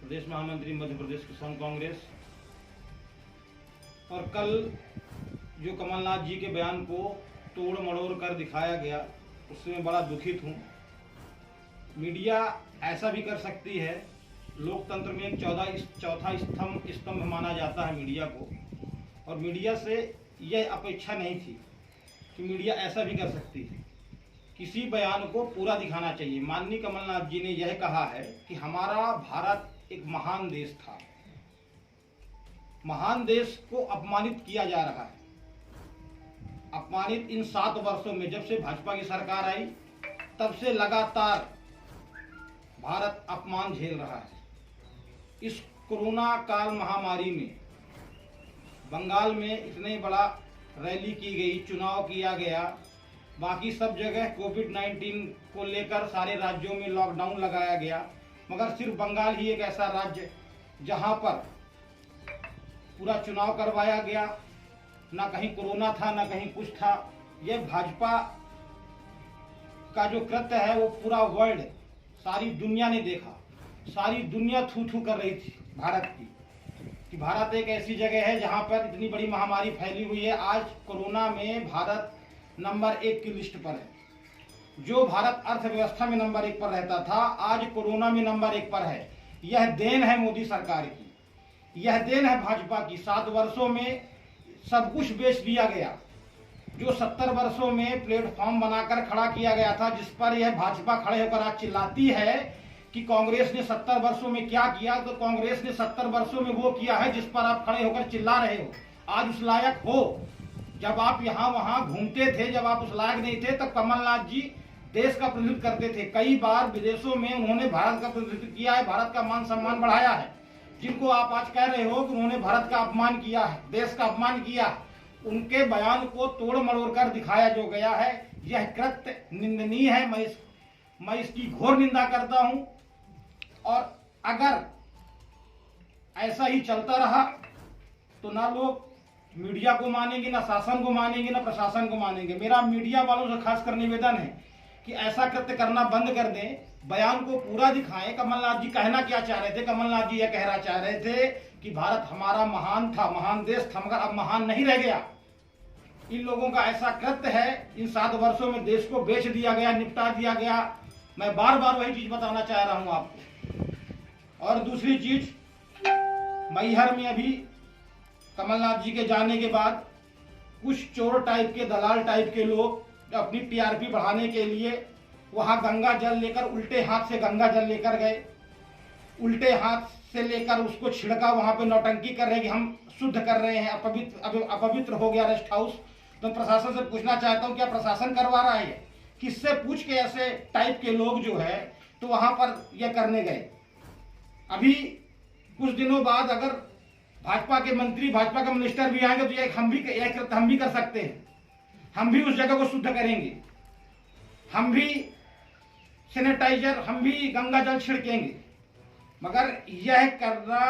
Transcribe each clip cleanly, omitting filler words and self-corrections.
प्रदेश महामंत्री मध्य प्रदेश किसान कांग्रेस। और कल जो कमलनाथ जी के बयान को तोड़ मड़ोड़ कर दिखाया गया, उससे मैं बड़ा दुखित हूँ। मीडिया ऐसा भी कर सकती है, लोकतंत्र में एक चौथा स्तंभ माना जाता है मीडिया को, और मीडिया से यह अपेक्षा नहीं थी कि मीडिया ऐसा भी कर सकती है। किसी बयान को पूरा दिखाना चाहिए। माननीय कमलनाथ जी ने यह कहा है कि हमारा भारत एक महान देश था। महान देश को अपमानित किया जा रहा है। अपमानित इन 7 वर्षों में, जब से भाजपा की सरकार आई तब से लगातार भारत अपमान झेल रहा है। इस कोरोना काल महामारी में बंगाल में इतने बड़ा रैली की गई, चुनाव किया गया, बाकी सब जगह कोविड-19 को लेकर सारे राज्यों में लॉकडाउन लगाया गया, मगर सिर्फ बंगाल ही एक ऐसा राज्य जहां पर पूरा चुनाव करवाया गया, ना कहीं कोरोना था ना कहीं कुछ था। यह भाजपा का जो कृत्य है वो पूरा वर्ल्ड, सारी दुनिया ने देखा। सारी दुनिया थू थू कर रही थी भारत की, कि भारत एक ऐसी जगह है जहां पर इतनी बड़ी महामारी फैली हुई है। आज कोरोना में भारत नंबर 1 की लिस्ट पर है। जो भारत अर्थव्यवस्था में नंबर 1 पर रहता था, आज कोरोना में नंबर 1 पर है। यह देन है मोदी सरकार की, यह देन है भाजपा की। 7 वर्षों में सब कुछ बेच दिया गया। जो 70 वर्षों में प्लेटफॉर्म बनाकर खड़ा किया गया था, जिस पर यह भाजपा खड़े होकर आज चिल्लाती है कि कांग्रेस ने 70 वर्षों में क्या किया, तो कांग्रेस ने 70 वर्षों में वो किया है जिस पर आप खड़े होकर चिल्ला रहे हो। आज उस लायक हो। जब आप यहाँ वहां घूमते थे, जब आप उस लायक नहीं थे, तब कमलनाथ जी देश का प्रतिनिधित्व करते थे। कई बार विदेशों में उन्होंने भारत का प्रतिनिधित्व किया है, भारत का मान सम्मान बढ़ाया है। जिनको आप आज कह रहे हो कि उन्होंने भारत का अपमान किया है, देश का अपमान किया, उनके बयान को तोड़ मड़ोड़ कर दिखाया जो गया है, यह कृत्य निंदनीय है। मैं इसकी घोर निंदा करता हूं। और अगर ऐसा ही चलता रहा तो ना लोग मीडिया को मानेंगे, ना शासन को मानेंगे, ना प्रशासन को मानेंगे। मेरा मीडिया वालों से खासकर निवेदन है कि ऐसा कृत्य करना बंद कर दें, बयान को पूरा दिखाएं। कमलनाथ जी कहना क्या चाह रहे थे? कमलनाथ जी यह कहना चाह रहे थे कि भारत हमारा महान था, महान देश था, मगर अब महान नहीं रह गया। इन लोगों का ऐसा कृत्य है, इन 7 वर्षों में देश को बेच दिया गया, निपटा दिया गया। मैं बार बार वही चीज बताना चाह रहा हूं आपको। और दूसरी चीज, मैहर में अभी कमलनाथ जी के जाने के बाद कुछ चोर टाइप के, दलाल टाइप के लोग अपनी टीआरपी बढ़ाने के लिए वहां गंगा जल लेकर, उल्टे हाथ से गंगा जल लेकर गए, उल्टे हाथ से लेकर उसको छिड़का, वहां पे नौटंकी कर रहे हैं कि हम शुद्ध कर रहे हैं, अपवित्र हो गया रेस्ट हाउस। तो प्रशासन से पूछना चाहता हूं, क्या प्रशासन करवा रहा है? किससे पूछ के ऐसे टाइप के लोग जो है तो वहां पर यह करने गए? अभी कुछ दिनों बाद अगर भाजपा के मंत्री, भाजपा के मिनिस्टर भी आएंगे तो हम भी कर सकते हैं। हम भी उस जगह को शुद्ध करेंगे, हम भी सैनिटाइजर, हम भी गंगा जल छिड़केंगे। मगर यह करना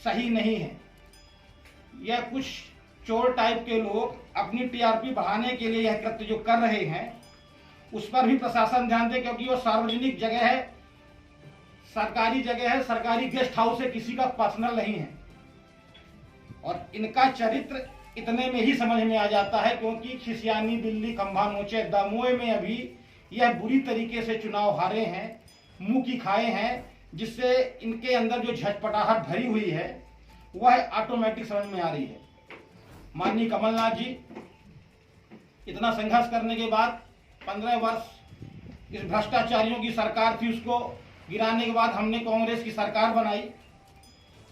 सही नहीं है। यह कुछ चोर टाइप के लोग अपनी टीआरपी बढ़ाने के लिए यह कृत्य जो कर रहे हैं, उस पर भी प्रशासन ध्यान दे, क्योंकि वो सार्वजनिक जगह है, सरकारी जगह है, सरकारी गेस्ट हाउस है, किसी का पर्सनल नहीं है। और इनका चरित्र इतने में ही समझ में आ जाता है, क्योंकि खिसियानी बिल्ली खंभा नोचे। दमोह में अभी यह बुरी तरीके से चुनाव हारे हैं, मुंह की खाए हैं, जिससे इनके अंदर जो झटपटाहट भरी हुई है वह ऑटोमेटिक समझ में आ रही है। माननीय कमलनाथ जी, इतना संघर्ष करने के बाद 15 वर्ष इस भ्रष्टाचारियों की सरकार थी, उसको गिराने के बाद हमने कांग्रेस की सरकार बनाई,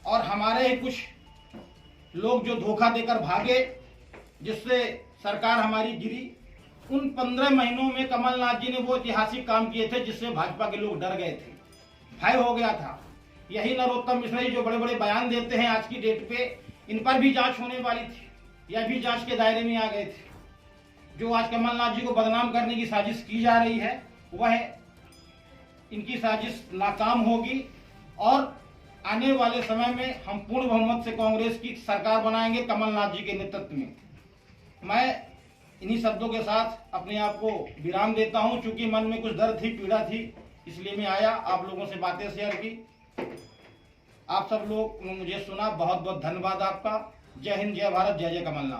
और हमारे कुछ लोग जो धोखा देकर भागे, जिससे सरकार हमारी गिरी। उन 15 महीनों में कमलनाथ जी ने वो ऐतिहासिक काम किए थे जिससे भाजपा के लोग डर गए थे, भय हो गया था। यही नरोत्तम मिश्रा जो बड़े बड़े बयान देते हैं आज की डेट पे, इन पर भी जांच होने वाली थी, यह भी जांच के दायरे में आ गए थे। जो आज कमलनाथ जी को बदनाम करने की साजिश की जा रही है, वह इनकी साजिश नाकाम होगी, और आने वाले समय में हम पूर्ण बहुमत से कांग्रेस की सरकार बनाएंगे कमलनाथ जी के नेतृत्व में। मैं इन्हीं शब्दों के साथ अपने आप को विराम देता हूं। चूंकि मन में कुछ दर्द थी, पीड़ा थी, इसलिए मैं आया, आप लोगों से बातें शेयर की। आप सब लोग मुझे सुना, बहुत बहुत धन्यवाद आपका। जय हिंद, जय भारत, जय जय कमलनाथ।